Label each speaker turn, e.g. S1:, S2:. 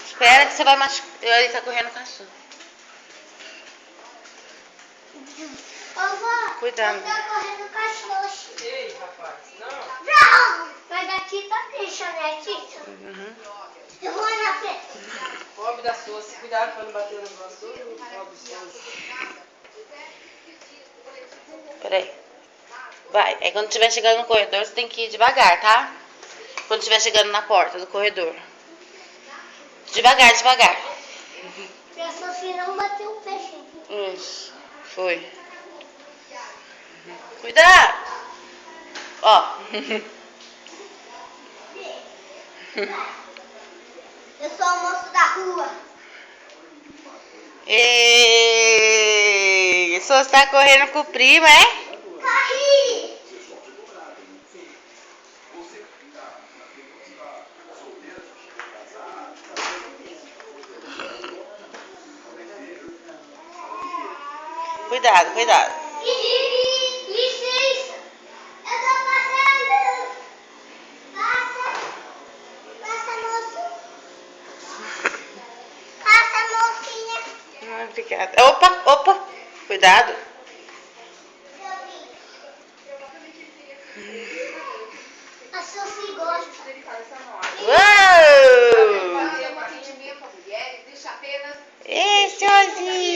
S1: Espera que você vai machucar. Ele tá correndo com a sua.
S2: Vovó,
S1: Cuidado.
S2: eu tô correndo com a Xoxa.
S3: Ei, rapaz, não.
S2: Não! Mas aqui tá deixa, né, Tito?
S1: Uhum.
S2: Eu vou na frente.
S3: Pobre da sua, se cuidado pra não bater no negócio todo. Pobre sua.
S1: Peraí. Vai. Aí quando estiver chegando no corredor, você tem que ir devagar, tá? Quando estiver chegando na porta do corredor. Devagar, devagar.
S2: E a Sofia não bateu o pé, gente.
S1: Isso. Foi. Cuidado! Ó.
S2: Eu sou o moço da rua.
S1: Ei, você tá correndo com o primo, é?
S2: Corri!
S1: Cuidado, cuidado.
S2: Licença! Eu tô passando! Passa! Passa, moço! Passa, mocinha!
S1: Ai, obrigada. Opa, opa. Cuidado.
S2: A Sofia gosta.
S1: Uou!
S4: Fazer uma atendimento a mulheres, deixa apenas
S1: Esse Ozinho.